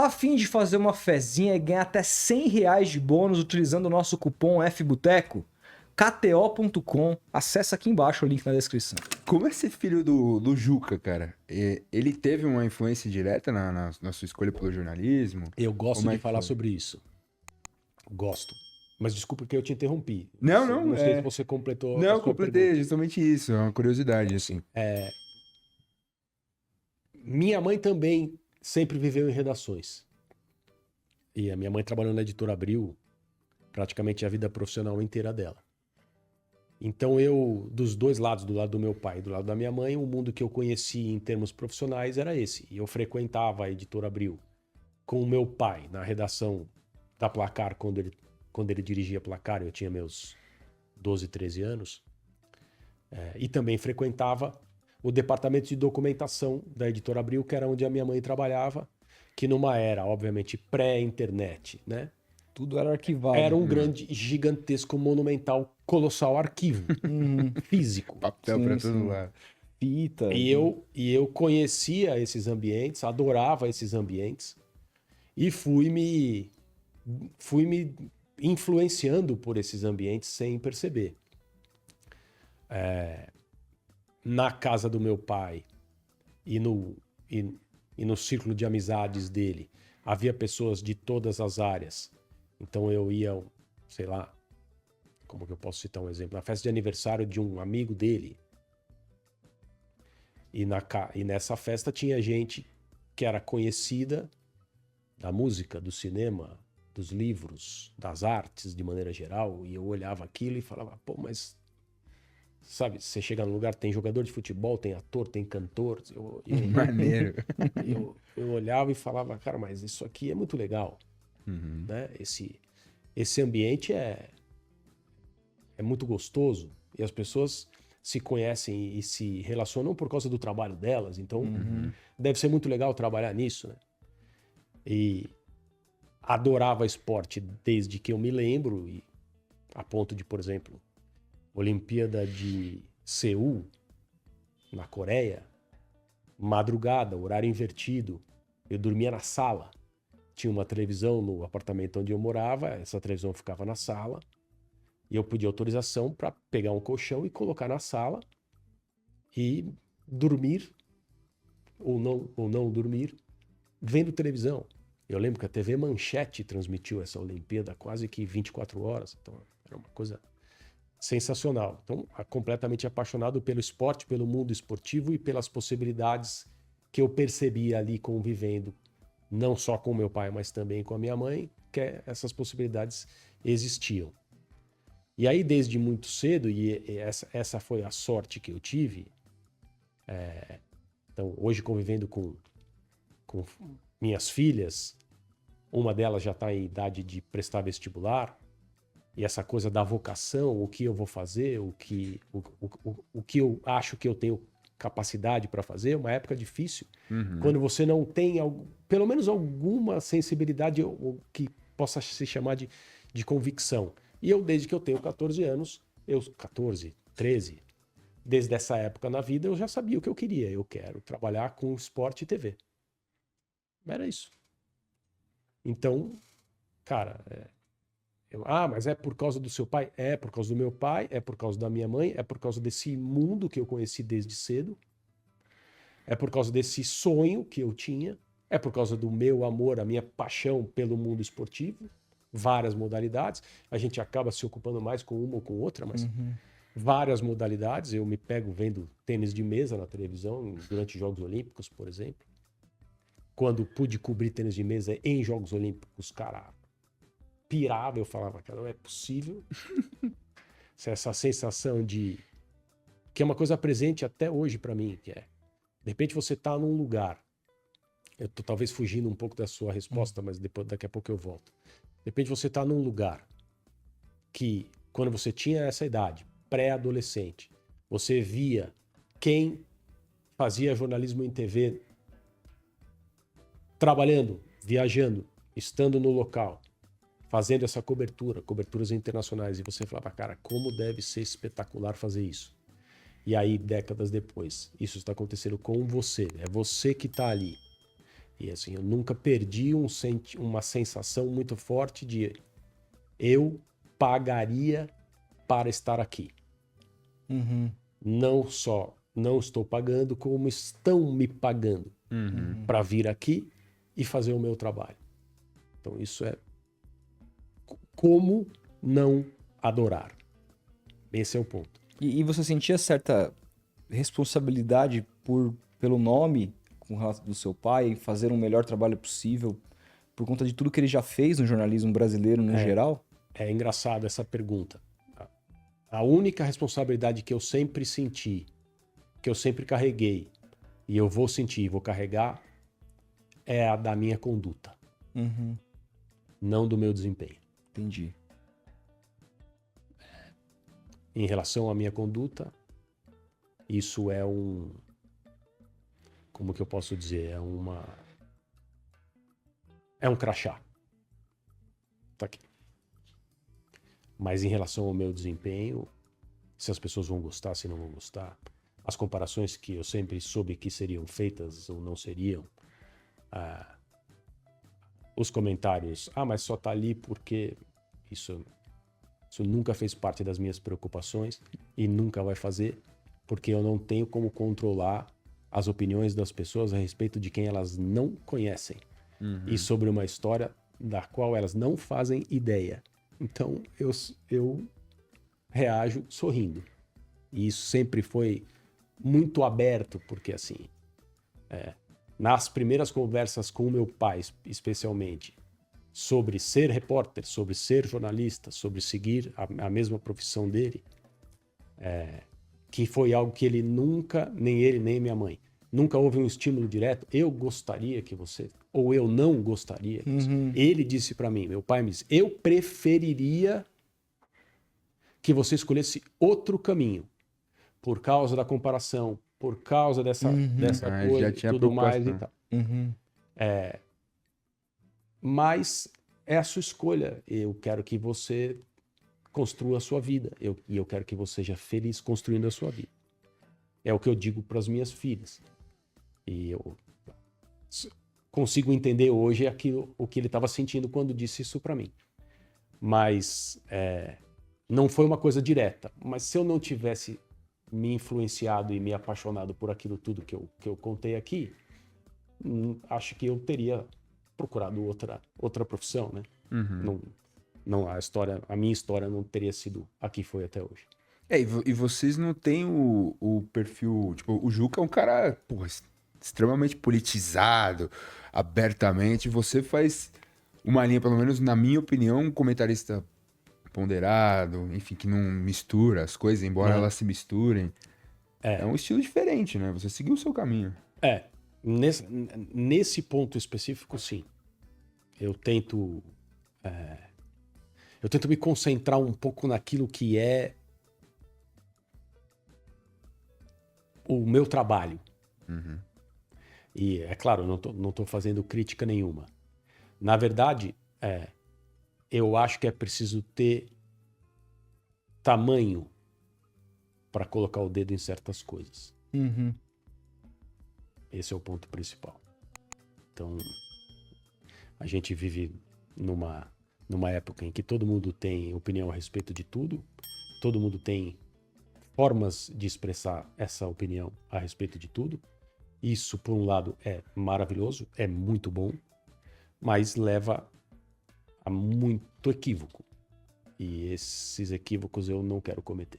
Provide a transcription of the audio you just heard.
Tá a fim de fazer uma fezinha e ganhar até R$ 100 de bônus utilizando o nosso cupom FBoteco? KTO.com, acessa aqui embaixo o link na descrição. Como é ser filho do Juca, cara? Ele teve uma influência direta na sua escolha pelo jornalismo? Eu gosto Como é de que falar foi? sobre isso. Gosto. Mas desculpa que eu te interrompi. Não, sei se você completou a Não, sua completei, pergunta. justamente isso. É uma curiosidade, assim. Minha mãe também sempre viveu em redações. E a minha mãe trabalhou na Editora Abril praticamente a vida profissional inteira dela. Então eu, dos dois lados, do lado do meu pai e do lado da minha mãe, o mundo que eu conheci em termos profissionais era esse. E eu frequentava a Editora Abril com o meu pai na redação da Placar, quando ele dirigia Placar, eu tinha meus 12, 13 anos. E também frequentava o departamento de documentação da Editora Abril, que era onde a minha mãe trabalhava, que numa era, obviamente, pré-internet, né? Tudo era arquivado. Era um grande, gigantesco, monumental, colossal arquivo físico. Papel Sim, pra todo sim. lado. Fita. E eu conhecia esses ambientes, adorava esses ambientes e fui me influenciando por esses ambientes sem perceber. Na casa do meu pai e no círculo de amizades dele, havia pessoas de todas as áreas. Então eu ia, sei lá, como que eu posso citar um exemplo? Na festa de aniversário de um amigo dele. E nessa festa tinha gente que era conhecida da música, do cinema, dos livros, das artes de maneira geral. E eu olhava aquilo e falava, pô, mas... Sabe, você chega num lugar, tem jogador de futebol, tem ator, tem cantor. Maneiro. Eu olhava e falava, cara, mas isso aqui é muito legal. Né? Esse ambiente é muito gostoso. E as pessoas se conhecem e se relacionam por causa do trabalho delas. Então, deve ser muito legal trabalhar nisso, né? E adorava esporte desde que eu me lembro, e a ponto de, por exemplo, Olimpíada de Seul, na Coreia, madrugada, horário invertido, eu dormia na sala. Tinha uma televisão no apartamento onde eu morava, essa televisão ficava na sala, e eu pedi autorização para pegar um colchão e colocar na sala e dormir, ou não dormir, vendo televisão. Eu lembro que a TV Manchete transmitiu essa Olimpíada quase que 24 horas, então era uma coisa sensacional. Então, completamente apaixonado pelo esporte, pelo mundo esportivo e pelas possibilidades que eu percebia ali convivendo, não só com meu pai, mas também com a minha mãe, que essas possibilidades existiam. E aí, desde muito cedo, e essa foi a sorte que eu tive, então, hoje convivendo com minhas filhas, uma delas já está em idade de prestar vestibular, e essa coisa da vocação, o que eu vou fazer, o que eu acho que eu tenho capacidade para fazer, é uma época difícil, quando você não tem pelo menos alguma sensibilidade que possa se chamar de convicção. E eu, desde que eu tenho 14 anos, 14, 13, desde essa época na vida, eu já sabia o que eu queria. Eu quero trabalhar com esporte e TV. Era isso. Então, cara... mas é por causa do seu pai? É por causa do meu pai, é por causa da minha mãe, é por causa desse mundo que eu conheci desde cedo, é por causa desse sonho que eu tinha, é por causa do meu amor, a minha paixão pelo mundo esportivo, várias modalidades. A gente acaba se ocupando mais com uma ou com outra, mas várias modalidades. Eu me pego vendo tênis de mesa na televisão durante Jogos Olímpicos, por exemplo. Quando pude cobrir tênis de mesa em Jogos Olímpicos, cara... pirava, eu falava, cara, não é possível. Essa sensação de... que é uma coisa presente até hoje para mim, que é... de repente você tá num lugar... eu tô talvez fugindo um pouco da sua resposta, mas daqui a pouco eu volto. De repente você tá num lugar que, quando você tinha essa idade, pré-adolescente, você via quem fazia jornalismo em TV trabalhando, viajando, estando no local, fazendo essa coberturas internacionais, e você falava, cara, como deve ser espetacular fazer isso. E aí, décadas depois, isso está acontecendo com você, é você que está ali. E assim, eu nunca perdi uma sensação muito forte de eu pagaria para estar aqui. Uhum. Não só não estou pagando, como estão me pagando para vir aqui e fazer o meu trabalho. Então isso é como não adorar. Esse é o ponto. E você sentia certa responsabilidade pelo nome com relação do seu pai, fazer um melhor trabalho possível, por conta de tudo que ele já fez no jornalismo brasileiro no geral? É engraçado essa pergunta. A única responsabilidade que eu sempre senti, que eu sempre carreguei, e eu vou sentir, vou carregar, é a da minha conduta, Uhum. não do meu desempenho. Entendi. Em relação à minha conduta, isso é como que eu posso dizer? É um crachá. Tá aqui. Mas em relação ao meu desempenho, se as pessoas vão gostar, se não vão gostar, as comparações que eu sempre soube que seriam feitas ou não seriam, os comentários, mas só tá ali porque isso nunca fez parte das minhas preocupações e nunca vai fazer, porque eu não tenho como controlar as opiniões das pessoas a respeito de quem elas não conhecem e sobre uma história da qual elas não fazem ideia. Então eu reajo sorrindo. E isso sempre foi muito aberto, porque assim, nas primeiras conversas com o meu pai, especialmente, sobre ser repórter, sobre ser jornalista, sobre seguir a mesma profissão dele, que foi algo que ele nunca, nem ele, nem minha mãe, nunca houve um estímulo direto. Eu gostaria que você, ou eu não gostaria. Ele disse para mim, meu pai me disse, eu preferiria que você escolhesse outro caminho, por causa da comparação, por causa dessa coisa já e tinha tudo mais e preocupação. tal. Uhum. Mas é a sua escolha. Eu quero que você construa a sua vida. E eu quero que você seja feliz construindo a sua vida. É o que eu digo para as minhas filhas. E eu consigo entender hoje o que ele estava sentindo quando disse isso para mim. Mas não foi uma coisa direta. Mas se eu não tivesse me influenciado e me apaixonado por aquilo tudo que eu contei aqui, acho que eu teria procurado outra profissão, né? Não, a minha história não teria sido a que foi até hoje. E vocês não têm o perfil. Tipo, o Juca é um cara, porra, extremamente politizado, abertamente. Você faz uma linha, pelo menos na minha opinião, um comentarista ponderado, enfim, que não mistura as coisas, embora elas se misturem. É um estilo diferente, né? Você seguiu o seu caminho. Nesse ponto específico, sim. Eu tento me concentrar um pouco naquilo que é o meu trabalho. E, é claro, eu não tô fazendo crítica nenhuma. Na verdade, eu acho que é preciso ter tamanho para colocar o dedo em certas coisas. Uhum. Esse é o ponto principal. Então, a gente vive numa época em que todo mundo tem opinião a respeito de tudo, todo mundo tem formas de expressar essa opinião a respeito de tudo. Isso, por um lado, é maravilhoso, é muito bom, mas leva a muito equívoco. E esses equívocos eu não quero cometer.